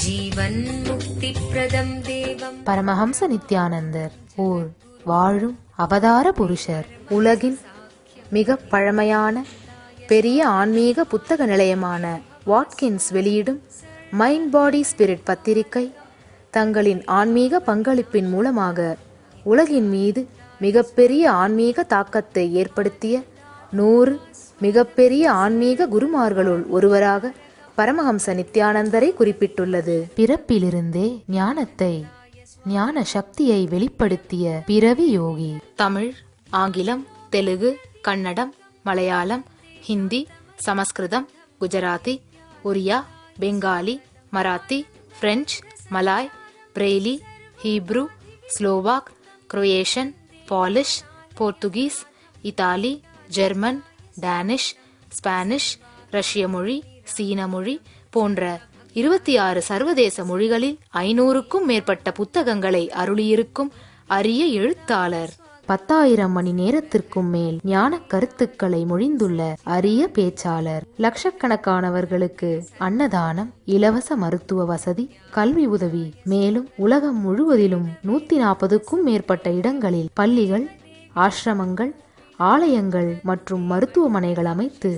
ஜீவன் முக்தி பிரதம் தேவம். பரமஹம்ச நித்யானந்தர் ஓர் வாழும் அவதார புருஷர். உலகின் மிக பழமையான பெரிய ஆன்மீக புத்தக நிலையமான வாட்கின்ஸ் வெளியிடும் மைண்ட் பாடி ஸ்பிரிட் பத்திரிகை தங்களின் ஆன்மீக பங்களிப்பின் மூலமாக உலகின் மீது மிகப்பெரிய ஆன்மீக தாக்கத்தை ஏற்படுத்திய 100 மிகப்பெரிய ஆன்மீக குருமார்களுள் ஒருவராக பரமஹம்ச நித்யானந்தரை குறிப்பிட்டுள்ளது. பிறப்பிலிருந்தே ஞானத்தை ஞான சக்தியை வெளிப்படுத்திய பிறவி யோகி. தமிழ், ஆங்கிலம், தெலுங்கு, கன்னடம், மலையாளம், ஹிந்தி, சமஸ்கிருதம், Gujarati, Oriya, Bengali, Marathi, French, Malay, Braille, Hebrew, Slovak, Croatian, Polish, Portuguese, Italy, German, Danish, Spanish, ரஷ்ய மொழி, சீன மொழி போன்ற 26 சர்வதேச மொழிகளில் 500க்கும் மேற்பட்ட புத்தகங்களை அருளியிருக்கும் அரிய எழுத்தாளர். 10,000 மணி நேரத்திற்கும் மேல் ஞான கருத்துக்களை மொழிந்துள்ள அரிய பேச்சாளர். லட்சக்கணக்கானவர்களுக்கு அன்னதானம், இலவச மருத்துவ வசதி, கல்வி உதவி, மேலும் உலகம் முழுவதிலும் 140க்கும் மேற்பட்ட இடங்களில் பள்ளிகள், ஆசிரமங்கள், ஆலயங்கள் மற்றும் மருத்துவமனைகள் அமைத்து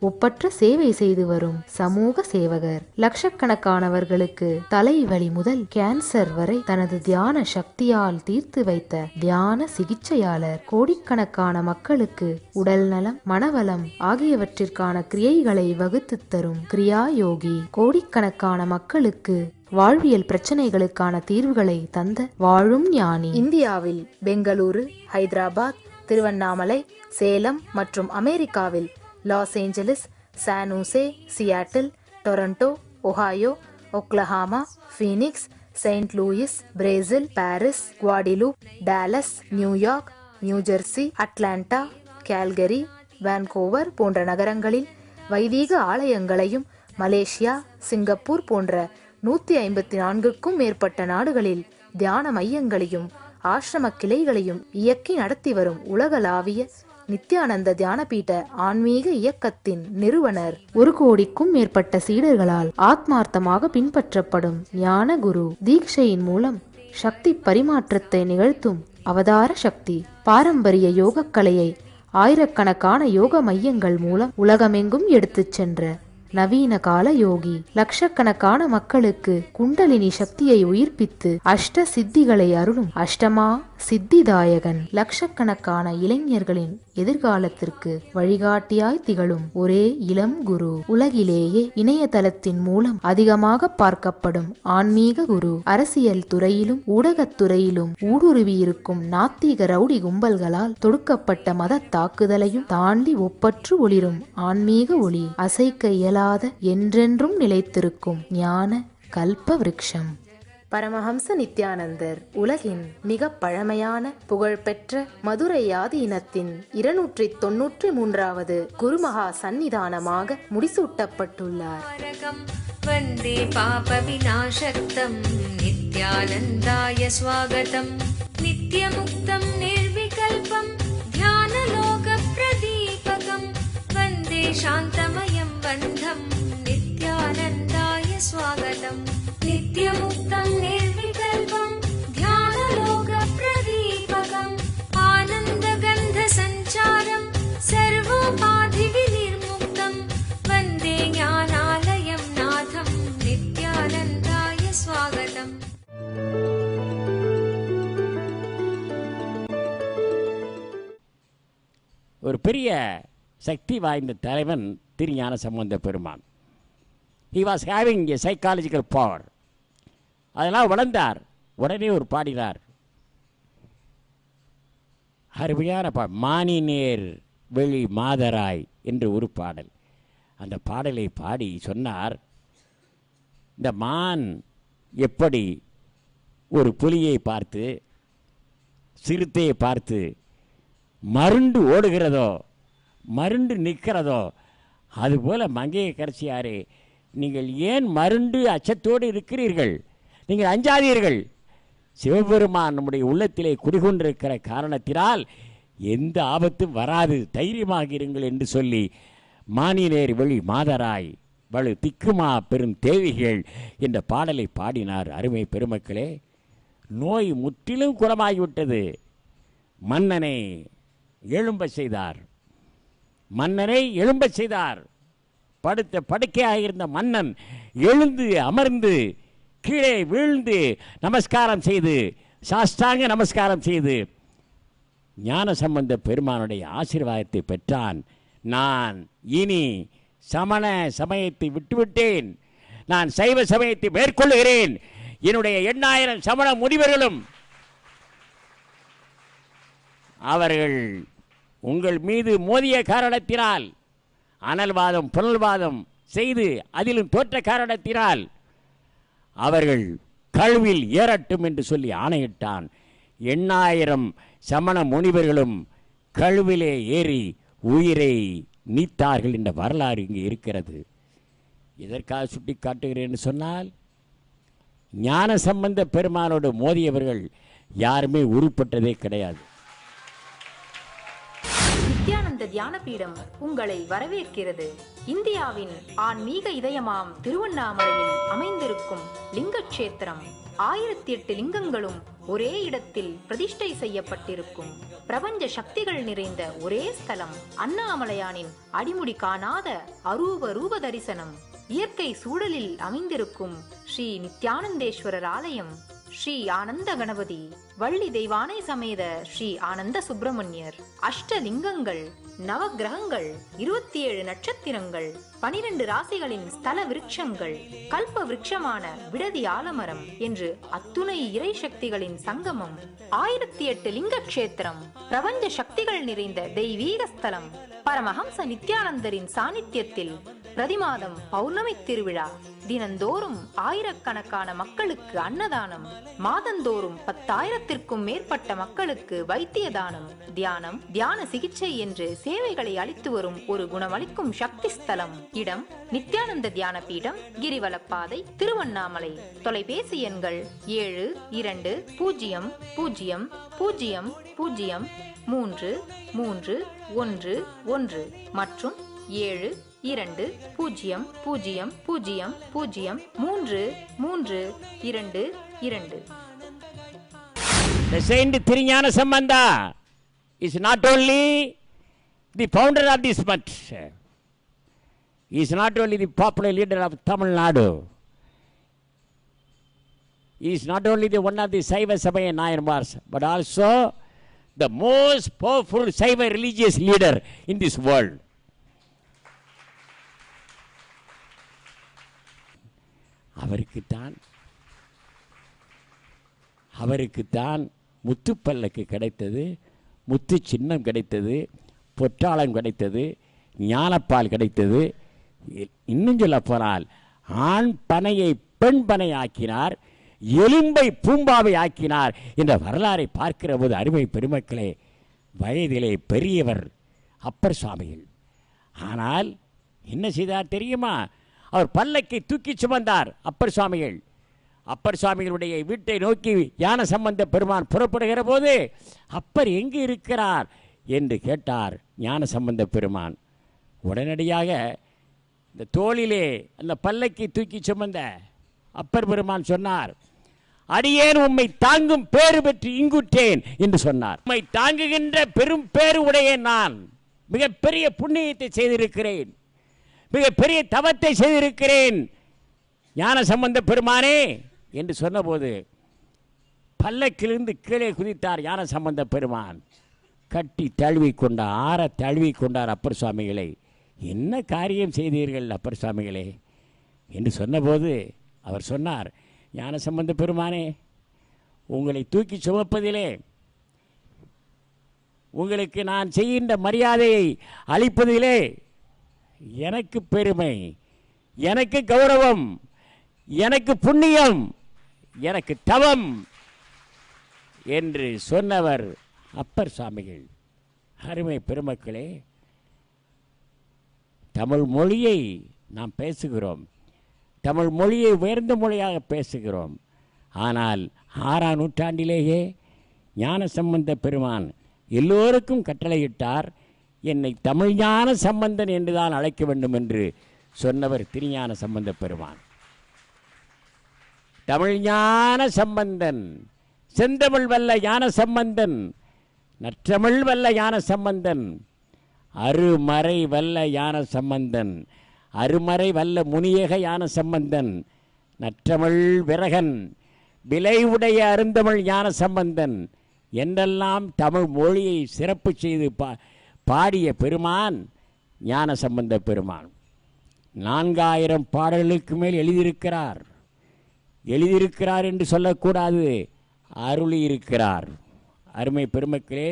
ஒப்பற்ற சேவை செய்து வரும் சமூக சேவகர். லட்சக்கணக்கானவர்களுக்கு தலைவலி முதல் கேன்சர் வரை தனது தியான சக்தியால் தீர்த்து வைத்த தியான சிகிச்சையாளர். கோடிக்கணக்கான மக்களுக்கு உடல் நலம், மனவளம் ஆகியவற்றிற்கான கிரியைகளை வகுத்து தரும் கிரியா யோகி. கோடிக்கணக்கான மக்களுக்கு வாழ்வியல் பிரச்சனைகளுக்கான தீர்வுகளை தந்த வாழும் ஞானி. இந்தியாவில் பெங்களூரு, ஹைதராபாத், திருவண்ணாமலை, சேலம் மற்றும் அமெரிக்காவில் Los Angeles, San Jose, Seattle, Toronto, Ohio, Oklahoma, Phoenix, Saint Louis, Brazil, Paris, Guadeloupe, Dallas, New York, New Jersey, Atlanta, Calgary, Vancouver போன்ற நகரங்களில் வைதீக ஆலயங்களையும், மலேசியா, சிங்கப்பூர் போன்ற 154க்கும் மேற்பட்ட நாடுகளில் தியான மையங்களையும் ஆசிரம கிளைகளையும் இயக்கி நடத்தி வரும் உலகளாவிய நித்யானந்த தியானபீட ஆன்மீக இயக்கத்தின் நிறுவனர். 1 கோடிக்கும் மேற்பட்ட சீடர்களால் ஆத்மார்த்தமாக பின்பற்றப்படும் ஞான குரு. தீட்சையின் மூலம் சக்தி பரிமாற்றத்தை நிகழ்த்தும் அவதார சக்தி. பாரம்பரிய யோக கலையை ஆயிரக்கணக்கான யோக மையங்கள் மூலம் உலகமெங்கும் எடுத்துச் சென்ற நவீன கால யோகி. லட்சக்கணக்கான மக்களுக்கு குண்டலினி சக்தியை உயிர்ப்பித்து அஷ்ட சித்திகளை அருளும் அஷ்டமா சித்திதாயகன். லட்சக்கணக்கான இளைஞர்களின் எதிர்காலத்திற்கு வழிகாட்டியாய் திகழும் ஒரே இளம் குரு. உலகிலேயே இணையதளத்தின் மூலம் அதிகமாக பார்க்கப்படும் ஆன்மீக குரு. அரசியல் துறையிலும் ஊடகத்துறையிலும் ஊடுருவியிருக்கும் நாத்திக ரவுடி கும்பல்களால் தொடுக்கப்பட்ட மத தாக்குதலையும் தாண்டி ஒப்பற்று ஒளிரும் ஆன்மீக ஒளி. அசைக்க இயலாத என்றென்றும் நிலைத்திருக்கும் ஞான கல்ப விருட்சம். பரமஹம்ச நித்யானந்தர் உலகின் மிக பழமையான புகழ்பெற்ற மதுரை ஆதீனத்தின் 293வது குருமகா சந்நிதானமாக முடிசூட்டப்பட்டுள்ளார். வந்தே பாப விநாசக்தம் நித்யானந்தாய ஸ்வாகதம். நித்யமுக்தம் நிர்விகல்பம் தியானலோக பிரதீபகம். வந்தே சாந்தமயம் பந்தம் நித்யானந்தாய ஸ்வாகதம். நித்யமுக்தம் நிர்விகல்பம் தியானலோக பிரதீபகம். ஆனந்தகந்த சஞ்சாரம் சர்வோபாதி விநிர்முக்தம். வந்தே ஞானாலயம் நாதம் நித்யானந்தாய ஸ்வாகதம். ஒரு பெரிய சக்தி வாய்ந்த தலைவன் திருஞான சம்பந்த பெருமான். He was having a psychological power. அதனால் வளர்ந்தார். உடனே ஒரு பாடினார், அருமையான மானி நேர் வெளி மாதராய் என்று ஒரு பாடல். அந்த பாடலை பாடி சொன்னார், இந்த மான் எப்படி ஒரு புலியை பார்த்து சிறுத்தையை பார்த்து மருண்டு ஓடுகிறதோ, மருண்டு நிற்கிறதோ, அதுபோல் மங்கையை கரைச்சியாரே, நீங்கள் ஏன் மருண்டு அச்சத்தோடு இருக்கிறீர்கள்? நீங்கள் அஞ்சாதீர்கள். சிவபெருமான் நம்முடைய உள்ளத்திலே குடிகொண்டிருக்கிற காரணத்தினால் எந்த ஆபத்தும் வராது, தைரியமாக இருங்கள் என்று சொல்லி மானினேர் வெளி மாதராய் வலு திக்குமா பெரும் தேவிகள் என்ற பாடலை பாடினார். அருமை பெருமக்களே, நோய் முற்றிலும் குணமாகிவிட்டது. மன்னனை எழும்ப செய்தார். மன்னனை எழும்ப செய்தார். படுத்த படுக்கையாக இருந்த மன்னன் எழுந்து அமர்ந்து கீழே வீழ்ந்து நமஸ்காரம் செய்து, சாஷ்டாங்க நமஸ்காரம் செய்து ஞானசம்பந்த பெருமானுடைய ஆசீர்வாதத்தை பெற்றான். நான் இனி சமண சமயத்தை விட்டுவிட்டேன், நான் சைவ சமயத்தை மேற்கொள்ளுகிறேன். என்னுடைய 8000 சமண முனிவர்களும் அவர்கள் உங்கள் மீது மோதிய காரணத்தினால், அனல்வாதம் புனல்வாதம் செய்து அதிலும் தோற்ற காரணத்தினால் அவர்கள் கழுவில் ஏறட்டும் என்று சொல்லி ஆணையிட்டான். 8000 சமண முனிவர்களும் கழுவிலே ஏறி உயிரை நீத்தார்கள் என்ற வரலாறு இங்கே இருக்கிறது. இதற்காக சுட்டி காட்டுகிறேன் சொன்னால், ஞான சம்பந்த பெருமானோடு மோதியவர்கள் யாருமே உருப்பட்டதே கிடையாது. நித்யானந்த தியானபீடம் உங்களை வரவேற்கிறது. இந்தியாவின் ஆன்மீக இதயமாம் திருவண்ணாமலையில் அமைந்திருக்கும் லிங்கக்ஷேத்திரம் 1008 லிங்கங்களும் ஒரே இடத்தில் பிரதிஷ்டை செய்யப்பட்டிருக்கும் பிரபஞ்ச சக்திகள் நிறைந்த ஒரே ஸ்தலம். அண்ணாமலையானின் அடிமுடி காணாத அரூப ரூப தரிசனம். இயற்கை சூழலில் அமைந்திருக்கும் ஸ்ரீ நித்யானந்தேஸ்வரர் ஆலயம். ஸ்ரீ ஆனந்த கணபதி, வள்ளி தெய்வானை சமேத ஸ்ரீ ஆனந்த சுப்பிரமணியர், அஷ்டலிங்கங்கள், நவகிரகங்கள், 27 நட்சத்திரங்கள், 12 ராசிகளின் ஸ்தல விருட்சங்கள், கல்ப விருட்சமான விடதி ஆலமரம் என்று அத்துணை இறை சக்திகளின் சங்கமம். 1008 லிங்க கஷேத்திரம், பிரபஞ்ச சக்திகள் நிறைந்த தெய்வீக ஸ்தலம். பரமஹம்ச நித்யானந்தரின் சாநித்தியத்தில் பிரதிமாதம் பௌர்ணமி திருவிழா. தினந்தோறும் ஆயிரக்கணக்கான மக்களுக்கு அன்னதானம். மாதந்தோறும் 10,000த்திற்கும் மேற்பட்ட மக்களுக்கு வைத்திய தானம், தியானம், தியான சிகிச்சை என்று சேவைகளை அளித்து வரும் ஒரு குணமளிக்கும் சக்தி ஸ்தலம். இடம் நித்யானந்த தியான பீடம், கிரிவலப்பாதை, திருவண்ணாமலை. தொலைபேசி எண்கள் 720000033111 மற்றும் 7200003322. The Saint Thirignana Sambandha is not only the founder of this much, he is not only the popular leader of Tamil Nadu, he is not only the one of the Saiva Samaya Nayarmars, but also the most powerful Saiva religious leader in this world. அவருக்குத்தான் முத்துப்பல்லக்கு கிடைத்தது, முத்து சின்னம் கிடைத்தது, பொற்றாளம் கிடைத்தது, ஞானப்பால் கிடைத்தது. இன்னும் சொல்ல போனால் ஆண் பனையை பெண் பனை ஆக்கினார், எலும்பை பூம்பாவை ஆக்கினார் என்ற வரலாறை பார்க்கிற போது அருமை பெருமக்களே, வயதிலே பெரியவர் அப்பர் சுவாமிகள். ஆனால் என்ன செய்தார் தெரியுமா? அவர் பல்லக்கை தூக்கி சுமந்தார் அப்பர் சுவாமிகள். அப்பர் சுவாமிகளுடைய வீட்டை நோக்கி ஞான சம்பந்த பெருமான் புறப்படுகிற போது அப்பர் எங்கு இருக்கிறார் என்று கேட்டார் ஞான சம்பந்த பெருமான். உடனடியாக இந்த தோளிலே அந்த பல்லக்கை தூக்கி சுமந்த அப்பர் பெருமான் சொன்னார், அடியேன் உம்மை தாங்கும் பேறு பெற்று இங்குற்றேன் என்று சொன்னார். உம்மை தாங்குகின்ற பெரும் பேறு உடைய நான் மிகப்பெரிய புண்ணியத்தை செய்திருக்கிறேன், மிகப்பெரிய தவத்தை செய்திருக்கிறேன் ஞான சம்பந்த பெருமானே என்று சொன்னபோது பல்லக்கிலிருந்து கீழே குதித்தார் ஞான சம்பந்த பெருமான். கட்டி தழுவி கொண்டார், ஆற தழுவி கொண்டார் அப்பர் சுவாமிகளை. என்ன காரியம் செய்தீர்கள் அப்பர் சுவாமிகளே என்று சொன்னபோது அவர் சொன்னார், ஞான சம்பந்த பெருமானே, உங்களை தூக்கி சுமப்பதிலே உங்களுக்கு நான் செய்கின்ற மரியாதையை அளிப்பதிலே எனக்கு பெருமை, எனக்கு கௌரவம், எனக்கு புண்ணியம், எனக்கு தவம் என்று சொன்னவர் அப்பர் சுவாமிகள். அருமை பெருமக்களே, தமிழ் மொழியை நாம் பேசுகிறோம், தமிழ் மொழியை உயர்ந்த மொழியாக பேசுகிறோம். ஆனால் 6ஆம் நூற்றாண்டிலேயே ஞான சம்பந்த பெருமான் எல்லோருக்கும் கட்டளையிட்டார், என்னை தமிழ் ஞான சம்பந்தன் என்றுதான் அழைக்க வேண்டும் என்று சொன்னவர் திருஞான சம்பந்த பெருமான். தமிழ் ஞான சம்பந்தன், செந்தமிழ் வல்ல ஞான சம்பந்தன், நற்றமிழ் வல்ல ஞான சம்பந்தன், அருமறை வல்ல ஞான சம்பந்தன், அருமறை வல்ல முனியக ஞான சம்பந்தன், நற்றமிழ் விரகன், விலை உடைய அருந்தமிழ் ஞான சம்பந்தன் என்றெல்லாம் தமிழ் மொழியை சிறப்பு செய்து பாடிய பெருமான் ஞான சம்பந்த பெருமான். 4000 பாடல்களுக்கு மேல் எழுதியிருக்கிறார். எழுதியிருக்கிறார் என்று சொல்லக்கூடாது, அருளியிருக்கிறார். அருமை பெருமக்களே,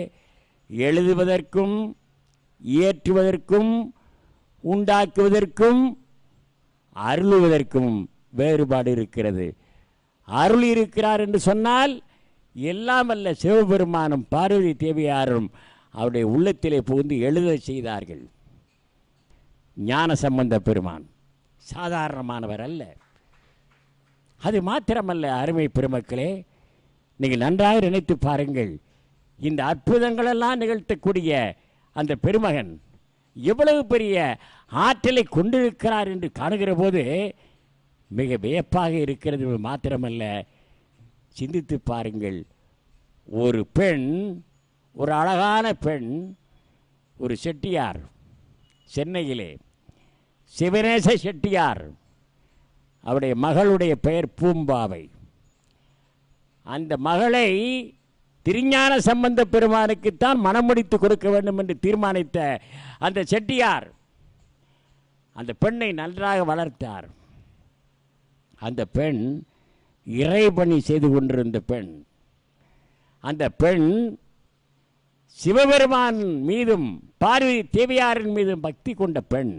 எழுதுவதற்கும் இயற்றுவதற்கும் உண்டாக்குவதற்கும் அருளுவதற்கும் வேறுபாடு இருக்கிறது. அருளியிருக்கிறார் என்று சொன்னால் எல்லாம் அல்ல சிவபெருமானும் பார்வதி தேவியாரும் அவருடைய உள்ளத்திலே புகுந்து எழுத செய்தார்கள். ஞான சம்பந்த பெருமான் சாதாரணமானவர் அல்ல. அது மாத்திரமல்ல, அருமை பெருமக்களே, நீங்கள் நன்றாக நினைத்து பாருங்கள். இந்த அற்புதங்களெல்லாம் நிகழ்த்தக்கூடிய அந்த பெருமகன் எவ்வளவு பெரிய ஆற்றலை கொண்டிருக்கிறார் என்று காணுகிற போது மிக வியப்பாக இருக்கிறது. மாத்திரமல்ல, சிந்தித்து பாருங்கள். ஒரு பெண், ஒரு அழகான பெண், ஒரு செட்டியார், சென்னையிலே சிவநேச செட்டியார், அவருடைய மகளுடைய பெயர் பூம்பாவை. அந்த மகளை திருஞான சம்பந்த பெருமானுக்குத்தான் மணமுடித்து கொடுக்க வேண்டும் என்று தீர்மானித்த அந்த செட்டியார் அந்த பெண்ணை நன்றாக வளர்த்தார். அந்த பெண் இறைபணி செய்து கொண்டிருந்த பெண். அந்த பெண் சிவபெருமான் மீதும் பார்வதி தேவியாரின் மீதும் பக்தி கொண்ட பெண்.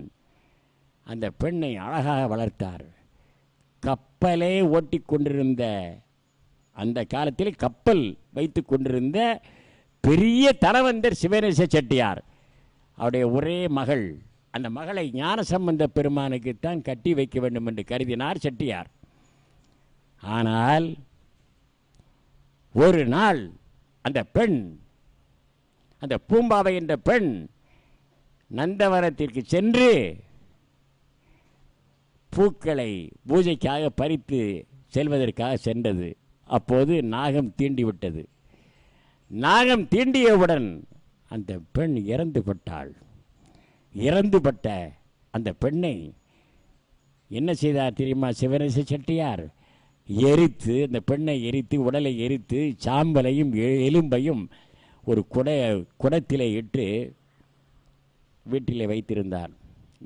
அந்த பெண்ணை அழகாக வளர்த்தார். கப்பலே ஓட்டி கொண்டிருந்த அந்த காலத்தில் கப்பல் வைத்து கொண்டிருந்த பெரிய தனவந்தர் சிவநேச செட்டியார், அவருடைய ஒரே மகள். அந்த மகளை ஞான சம்பந்த பெருமானுக்குத்தான் கட்டி வைக்க வேண்டும் என்று கருதினார் செட்டியார். ஆனால் ஒரு நாள் அந்த பெண், அந்த பூம்பாவை என்ற பெண் நந்தவனத்திற்கு சென்று பூக்களை பூஜைக்காக பறித்து செல்வதற்காக சென்றது. அப்போது நாகம் தீண்டிவிட்டது. நாகம் தீண்டியவுடன் அந்த பெண் இறந்துபட்டாள். இறந்துபட்ட அந்த பெண்ணை என்ன செய்தார் தெரியுமா சிவநேச செட்டியார்? எரித்து, அந்த பெண்ணை எரித்து, உடலை எரித்து, சாம்பலையும் எலும்பையும் ஒரு குடத்திலே இட்டு வீட்டிலே வைத்திருந்தார்.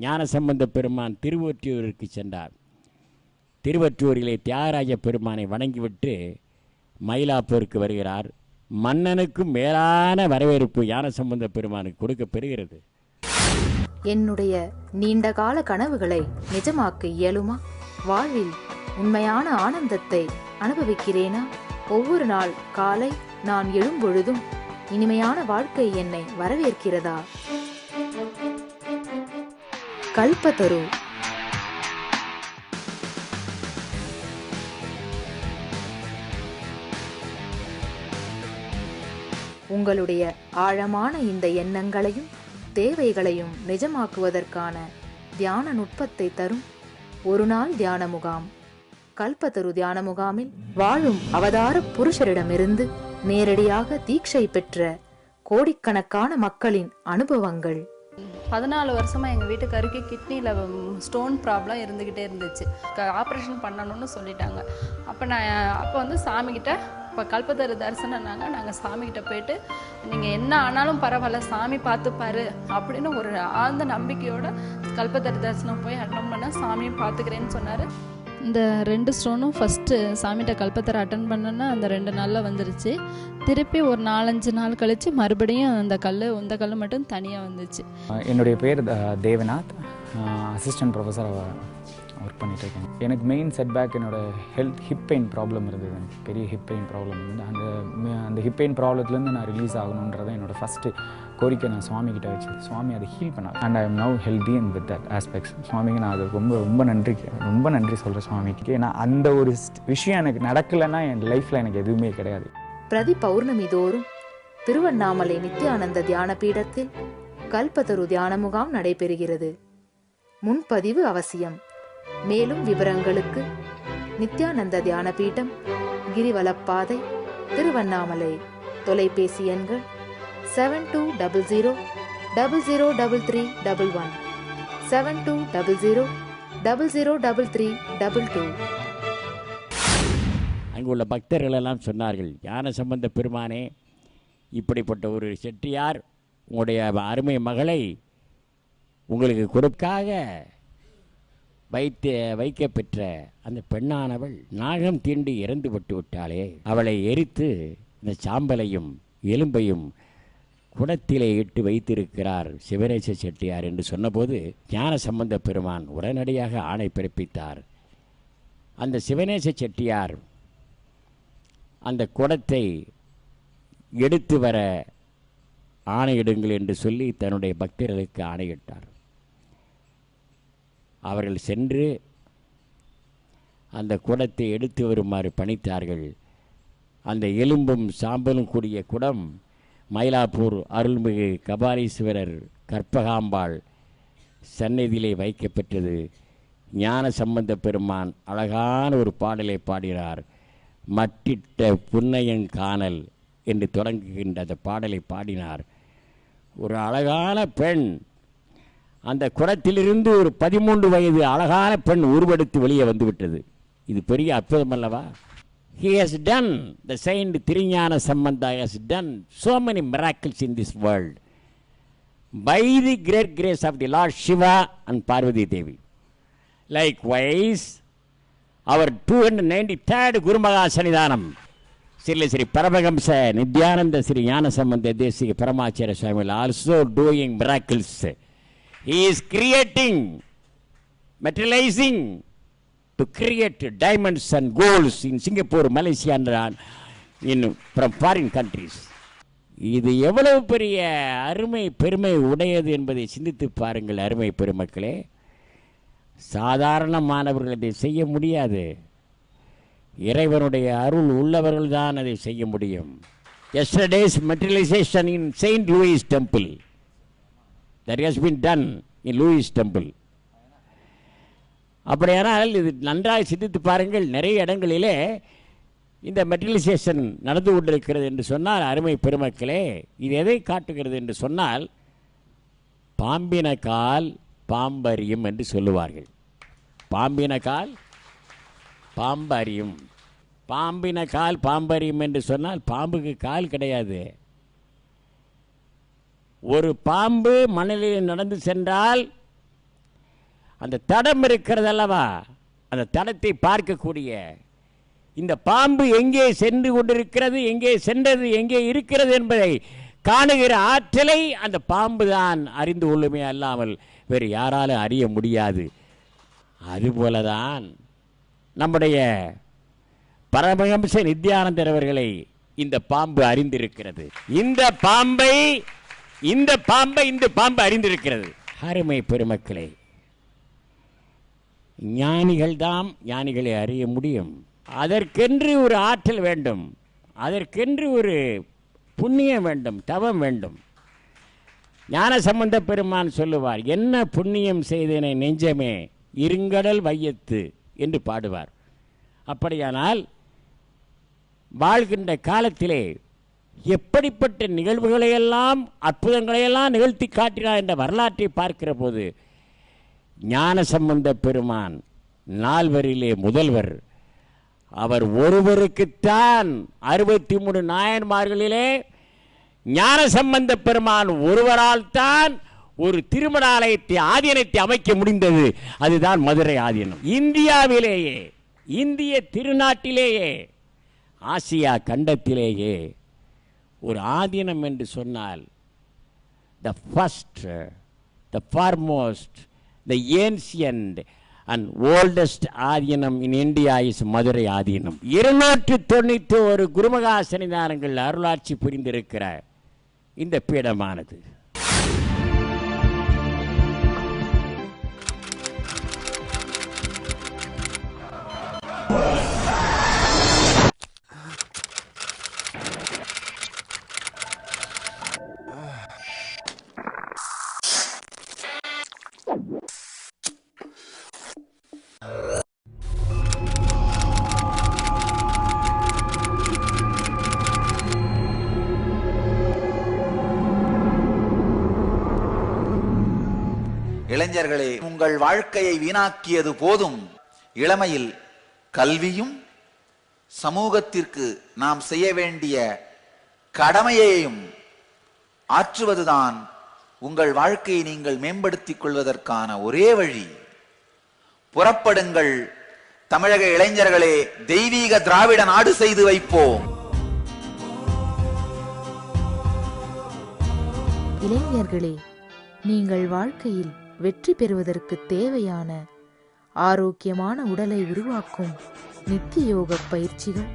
ஞான சம்பந்த பெருமான் திருவொற்றியூருக்கு சென்றார். திருவொற்றியூரிலே தியாகராஜ பெருமானை வணங்கிவிட்டு மயிலாப்பூருக்கு வருகிறார். மன்னனுக்கும் மேலான வரவேற்பு ஞான சம்பந்த பெருமானுக்கு கொடுக்க பெறுகிறது. என்னுடைய நீண்டகால கனவுகளை நிஜமாக்க இயலுமா? வாழ்வில் உண்மையான ஆனந்தத்தை அனுபவிக்கிறேனா? ஒவ்வொரு நாள் காலை நான் எழும்பொழுதும் இனிமையான வாழ்க்கை என்னை வரவேற்கிறதா? கல்பத்தரு. உங்களுடைய ஆழமான இந்த எண்ணங்களையும் தேவைகளையும் நிஜமாக்குவதற்கான தியான நுட்பத்தை தரும் ஒரு நாள் தியான முகாம். கல்பத்தரு தியான முகாமில் வாழும் அவதார புருஷரிடமிருந்து நேரடியாக தீட்சை பெற்ற கோடிக்கணக்கான மக்களின் அனுபவங்கள். 14 வருஷமா எங்கள் வீட்டுக்காருக்கு கிட்னியில் ஸ்டோன் ப்ராப்ளம் இருந்துக்கிட்டே இருந்துச்சு. ஆப்ரேஷன் பண்ணணும்னு சொல்லிட்டாங்க. அப்போ வந்து சாமிக்கிட்ட இப்போ கல்பத்தரு தரிசனம்னாங்க. நாங்கள் சாமிக்கிட்ட போயிட்டு நீங்கள் என்ன ஆனாலும் பரவாயில்ல, சாமி பார்த்துப்பாரு அப்படின்னு ஒரு ஆழ்ந்த நம்பிக்கையோட கல்பத்தரு தரிசனம் போய் அட்டன் பண்ணால் சாமியும் பார்த்துக்கிறேன்னு சொன்னார். இந்த 2 ஸ்டோனும் ஃபஸ்ட்டு சாமிகிட்ட கல்பத்தரை அட்டன் பண்ணோன்னா அந்த 2 நாளில் வந்துருச்சு. திருப்பி ஒரு 4-5 நாள் கழித்து மறுபடியும் இந்த கல் மட்டும் தனியாக வந்துச்சு. என்னுடைய பேர் தேவநாத், அசிஸ்டன்ட் ப்ரொஃபஸர் ஒர்க் பண்ணிகிட்ருக்கேன். எனக்கு மெயின் செட்பேக் என்னோடய ஹிப் பெயின் ப்ராப்ளம் இருந்தது. எனக்கு பெரிய ஹிப் பெயின் ப்ராப்ளம் இருந்து அந்த ஹிப் பெயின் ப்ராப்ளத்துலேருந்து நான் ரிலீஸ் ஆகணுன்றதை என்னோடய ஃபஸ்ட்டு கோரிக்கை நான் சுவாமிகிட்ட வச்சு சுவாமி அதை ஹீல் பண்ணார். And I am now healthy and with that aspects. சுவாமிக்கு நான் அது ரொம்ப நன்றி சொல்கிறேன் சுவாமிக்கு. ஏன்னா அந்த ஒரு விஷயம் எனக்கு நடக்கலைன்னா என் லைஃப்பில் எனக்கு எதுவுமே கிடையாது. பிரதி பௌர்ணமி தோறும் திருவண்ணாமலை நித்யானந்த தியான பீடத்தில் கல்பத்தரு தியான முகாம் நடைபெறுகிறது. முன்பதிவு அவசியம். மேலும் விவரங்களுக்கு நித்யானந்த தியான பீடம், கிரிவலப்பாதை, திருவண்ணாமலை. தொலைபேசி எண்கள் 7200003311, 7200003322. அங்குள்ள பக்தர்கள் எல்லாம் சொன்னார்கள், ஞான சம்பந்த பெருமானே, இப்படிப்பட்ட ஒரு செட்டியார் உங்களுடைய அருமை மகளை உங்களுக்கு கொடுக்காக வைக்க பெற்ற அந்த பெண்ணானவள் நாகம் தீண்டி இறந்து பட்டு விட்டாளே, அவளை எரித்து இந்த சாம்பலையும் எலும்பையும் குடத்திலே இட்டு வைத்திருக்கிறார் சிவனேச செட்டியார் என்று சொன்னபோது ஞான சம்பந்த பெருமான் உடனடியாக ஆணை பிறப்பித்தார். அந்த சிவனேச செட்டியார் அந்த குடத்தை எடுத்து வர ஆணையிடுங்கள் என்று சொல்லி தன்னுடைய பக்தர்களுக்கு ஆணையிட்டார். அவர்கள் சென்று அந்த குடத்தை எடுத்து வருமாறு பணித்தார்கள். அந்த எலும்பும் சாம்பலும் கூடிய குடம் மயிலாப்பூர் அருள்மிகு கபாலீஸ்வரர் கற்பகாம்பாள் சந்நிதியிலே வைக்கப்பெற்றது. ஞான சம்பந்த பெருமான் அழகான ஒரு பாடலை பாடினார். மட்டிட்ட புன்னையங்கானல் என்று தொடங்குகின்ற அந்த பாடலை பாடினார். ஒரு அழகான பெண் அந்த குடத்திலிருந்து ஒரு 13 வயது அழகான பெண் உருவெடுத்து வெளியே வந்துவிட்டது. இது பெரிய அற்புதம் அல்லவா? He has done, the saint Thirignana Sambandha has done so many miracles in this world by the great grace of the Lord Shiva and Parvati Devi. Likewise, our 293rd Guru Maha Sanidhanam, Sri Paramahamsa Nityananda Sri Gnana Sambandha Desika Paramacharya Swami also doing miracles. He is creating, materializing to create diamonds and golds in Singapore, Malaysia and from foreign countries. இது எவ்வளவு பெரிய அருமை பெருமை உடையது என்பதை சிந்தித்து பாருங்கள் அருமை பெருமக்களே. சாதாரணமானவர்கள் இதை செய்ய முடியாது. இறைவனுடைய அருள் உள்ளவர்கள் தான் அதை செய்ய முடியும். Yesterday's materialization in Saint Louis Temple, that has been done in Louis Temple. அப்படியானால் இது நன்றாக சிந்தித்து பாருங்கள். நிறைய இடங்களிலே இந்த மெட்டீரியலைசேஷன் நடந்து கொண்டிருக்கிறது என்று சொன்னால் அருமை பெருமக்களே, இது எதை காட்டுகிறது என்று சொன்னால் பாம்பின கால் பாம்பறியும் என்று சொல்லுவார்கள். பாம்பின கால் பாம்பறியும். பாம்பின கால் பாம்பறியும் என்று சொன்னால் பாம்புக்கு கால் கிடையாது. ஒரு பாம்பு மணலில் நடந்து சென்றால் அந்த தடம் இருக்கிறது அல்லவா, அந்த தடத்தை பார்க்கக்கூடிய இந்த பாம்பு எங்கே சென்று கொண்டிருக்கிறது, எங்கே சென்றது, எங்கே இருக்கிறது என்பதை காணுகிற ஆற்றலை அந்த பாம்பு தான் அறிந்து கொள்ளுமே அல்லாமல் வேறு யாராலும் அறிய முடியாது. அதுபோலதான் நம்முடைய பரமஹம்ச நித்யானந்தர் அவர்களை இந்த பாம்பு அறிந்திருக்கிறது. இந்த பாம்பு அறிந்திருக்கிறது. அருமை பெருமக்களே, ஞானிகள்தான் ஞானிகளை அறிய முடியும். அதற்கென்று ஒரு ஆற்றல் வேண்டும், அதற்கென்று ஒரு புண்ணியம் வேண்டும், தவம் வேண்டும். ஞான சம்பந்த பெருமான் சொல்லுவார், என்ன புண்ணியம் செய்தேனே நெஞ்சமே இருங்கடல் வையத்து என்று பாடுவார். அப்படியானால் வாழ்கின்ற காலத்திலே எப்படிப்பட்ட நிகழ்வுகளையெல்லாம் அற்புதங்களையெல்லாம் நிகழ்த்தி காட்டினார் என்ற வரலாற்றை பார்க்கிற போது ஞான சம்பந்த பெருமான் நால்வரிலே முதல்வர். அவர் ஒருவருக்குத்தான் 63 நாயன்மார்களிலே ஞான சம்பந்த பெருமான் ஒருவரால் தான் ஒரு திருமண ஆலயத்தை ஆதீனத்தை அமைக்க முடிந்தது. அதுதான் மதுரை ஆதீனம். இந்தியாவிலேயே, இந்திய திருநாட்டிலேயே, ஆசியா கண்டத்திலேயே ஒரு ஆதீனம் என்று சொன்னால் the first, the foremost, the ancient and oldest Adheenam in India is Madurai ஆதீனம். 291 குருமகா சன்னிதானங்கள் அருளாட்சி புரிந்திருக்கிற இந்த பீடமானது இளைஞர்களே, உங்கள் வாழ்க்கையை வீணாக்கியது போதும். இளமையில் கல்வியும் சமூகத்திற்கு நாம் செய்ய வேண்டிய கடமையையும் ஆற்றுவதுதான் உங்கள் வாழ்க்கையை நீங்கள் மேம்படுத்திக் கொள்வதற்கான ஒரே வழி. புறப்படுங்கள் தமிழக இளைஞர்களே, தெய்வீக திராவிட நாடு செய்து வைப்போம். இளைஞர்களே, நீங்கள் வாழ்க்கையில் வெற்றி பெறுவதற்கு தேவையான ஆரோக்கியமான உடலை உருவாக்கும் நித்திய யோக பயிற்சிகள்,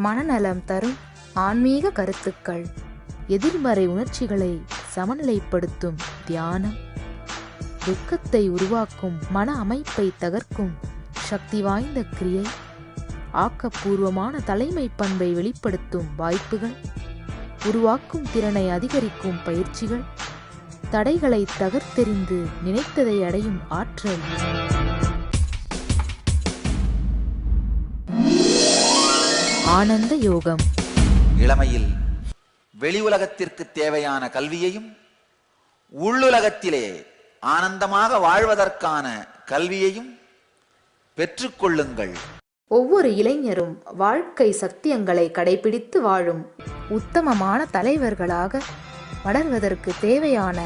மனநலம் தரும் ஆன்மீக கருத்துக்கள், எதிர்மறை உணர்ச்சிகளை சமநிலைப்படுத்தும் தியானம், துக்கத்தை உருவாக்கும் மன அமைப்பை தகர்க்கும் சக்தி வாய்ந்த கிரியை, ஆக்கப்பூர்வமான தலைமை பண்பை வெளிப்படுத்தும் வாய்ப்புகள், உருவாக்கும் திறனை அதிகரிக்கும் பயிற்சிகள், தடைகளை தகர்த்தெறிந்து நினைத்ததை அடையும் ஆற்றல், ஆனந்த யோகம். இளமையில் வெளி உலகத்திற்கு தேவையான கல்வியையும் உள்ளுலகத்திலே ஆனந்தமாக வாழ்வதற்கான கல்வியையும் பெற்றுக்கொள்ளுங்கள். ஒவ்வொரு இளைஞரும் வாழ்க்கை சத்தியங்களை கடைபிடித்து வாழும் உத்தமமான தலைவர்களாக வளர்வதற்கு தேவையான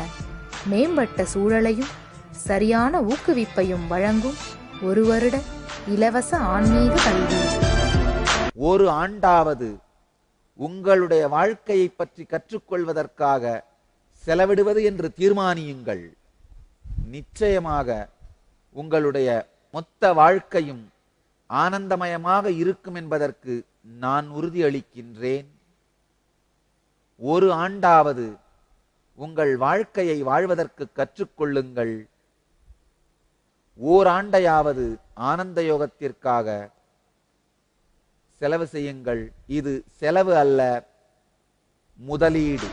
மேம்பட்ட சூழலையும் சரியான ஊக்குவிப்பையும் வழங்கும் 1 வருட இலவச ஆன்மீக கல்வி. ஒரு ஆண்டாவது உங்களுடைய வாழ்க்கையை பற்றி கற்றுக்கொள்வதற்காக செலவிடுவது என்று தீர்மானியுங்கள். நிச்சயமாக உங்களுடைய மொத்த வாழ்க்கையும் ஆனந்தமயமாக இருக்கும் என்பதற்கு நான் உறுதியளிக்கின்றேன். ஒரு ஆண்டாவது உங்கள் வாழ்க்கையை வாழ்வதற்கு கற்றுக்கொள்ளுங்கள். ஓராண்டையாவது ஆனந்த யோகத்திற்காக செலவு செய்யுங்கள். இது செலவு அல்ல, முதலீடு.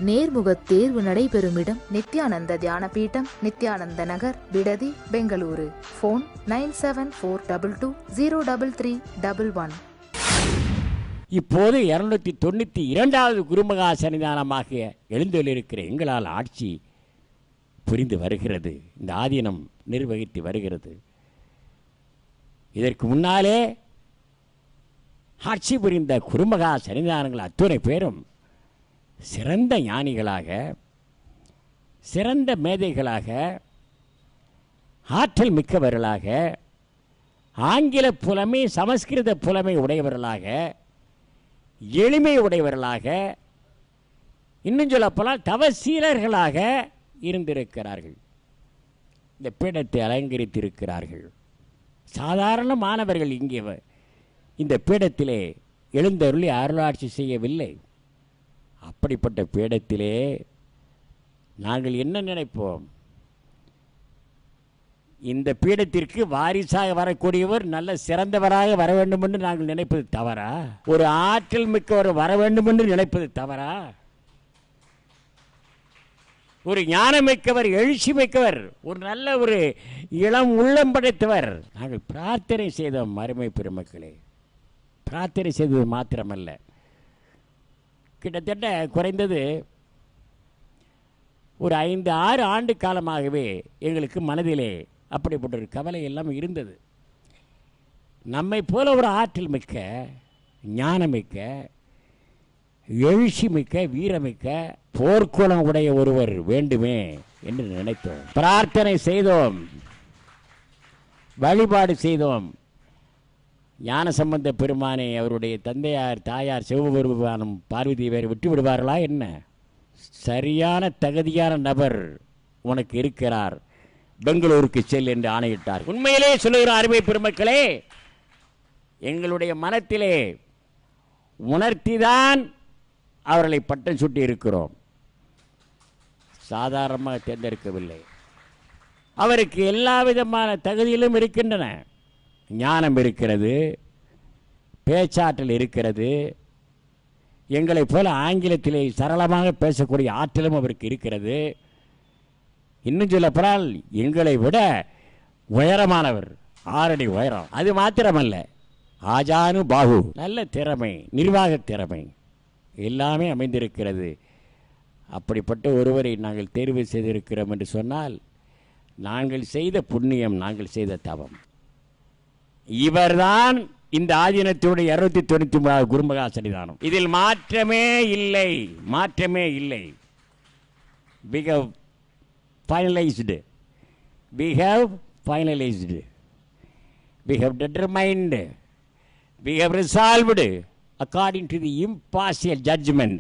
நேர்முக தேர்வு நடைபெறும் இடம் நித்யானந்த தியான பீடம், நித்யானந்த நகர், பிடதி, பெங்களூரு. போன் 9742203311. இப்போது 292வது குருமகா சன்னிதானமாக எழுந்தொழிருக்கிற எங்களால் ஆட்சி புரிந்து வருகிறது. இந்த ஆதீனம் நிர்வகித்து வருகிறது. இதற்கு முன்னாலே ஆட்சி புரிந்த குருமகா சன்னிதானங்கள் அத்துணை பேரும் சிறந்த ஞானிகளாக, சிறந்த மேதைகளாக, ஆற்றல் மிக்கவர்களாக, ஆங்கில புலமை சமஸ்கிருத புலமை உடையவர்களாக, எளிமை உடையவர்களாக, இன்னும் சொல்லப்போனால் தவசீலர்களாக இருந்திருக்கிறார்கள். இந்த பீடத்தை அலங்கரித்திருக்கிறார்கள். சாதாரண மாணவர்கள் இங்கே இந்த பீடத்திலே எழுந்தருளி அருளாட்சி செய்யவில்லை. அப்படிப்பட்ட பீடத்திலே நாங்கள் என்ன நினைப்போம்? இந்த பீடத்திற்கு வாரிசாக வரக்கூடியவர் நல்ல சிறந்தவராக வர வேண்டும் என்று நாங்கள் நினைப்பது தவறா? ஒரு ஆற்றல் மிக்கவர் வர வேண்டும் என்று நினைப்பது தவறா? ஒரு ஞானமிக்கவர், எழுச்சி மிக்கவர், ஒரு நல்ல ஒரு இளம் உள்ளம் படைத்தவர். நாங்கள் பிரார்த்தனை செய்தோம். அருமை பெருமக்களே, பிரார்த்தனை செய்தது மாத்திரமல்ல, கிட்டத்தட்ட குறைந்தது ஒரு 5-6 ஆண்டு காலமாகவே எங்களுக்கு மனதிலே அப்படிப்பட்ட ஒரு கவலை எல்லாம் இருந்தது. நம்மை போல ஒரு ஆற்றல் மிக்க, ஞானமிக்க, எழுச்சி மிக்க, வீரமிக்க, போர்க்குணம் உடைய ஒருவர் வேண்டுமே என்று நினைத்தோம். பிரார்த்தனை செய்தோம், வழிபாடு செய்தோம். ஞானசம்பந்த பெருமானை அவருடைய தந்தையார், தாயார் சிவபெருமானும் பார்வதி வேறு விட்டு விடுவார்களா என்ன? சரியான தகுதியான நபர் உனக்கு இருக்கிறார், பெங்களூருக்கு செல் என்று ஆணையிட்டார். உண்மையிலே சொல்லுகிற அருமை பெருமக்களே, எங்களுடைய மனத்திலே உணர்த்திதான் அவர்களை பட்டம் சுட்டி இருக்கிறோம். சாதாரணமாக தேர்ந்தெடுக்கவில்லை. அவருக்கு எல்லா விதமான தகுதியிலும் இருக்கின்றன. ஞானம் இருக்கிறது, பேச்சாற்றல் இருக்கிறது, எங்களைப் போல ஆங்கிலத்திலே சரளமாக பேசக்கூடிய ஆற்றலும் அவருக்கு இருக்கிறது. இன்னும் சொல்லப்போனால் எங்களை விட உயரமானவர், 6 அடி உயரம். அது மாத்திரமல்ல, ஆஜானு பாகு, நல்ல திறமை, நிர்வாக திறமை எல்லாமே அமைந்திருக்கிறது. அப்படிப்பட்ட ஒருவரை நாங்கள் தேர்வு செய்திருக்கிறோம் என்று சொன்னால் நாங்கள் செய்த புண்ணியம், நாங்கள் செய்த தவம். இவர்தான் இந்த ஆதீனத்தினுடைய 293 குருமகா சன்னிதானம். இதில் மாற்றமே இல்லை, மாற்றமே இல்லை. We have finalized. We have finalized. We have determined. We have resolved according to the impartial judgment,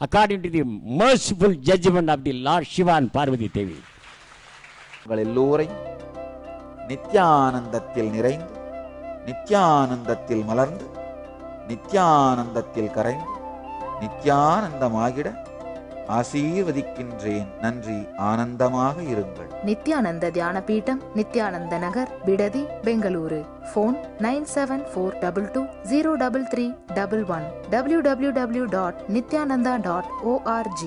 according to the merciful judgment of the Lord Shiva and Parvati Devi. உங்கள் எல்லோரையும் நித்யானந்தத்தில் நிறைந்து, நித்யானந்தத்தில் மலர்ந்து, நித்யானந்தத்தில் கரைந்து, நித்யானந்தமாகிட ஆசீர்வதிக்கின்றேன். நன்றி. ஆனந்தமாக இருங்கள். நித்யானந்த தியான பீடம், நித்யானந்த நகர், பிடதி, பெங்களூரு. Phone 9742203311 www.nityananda.org.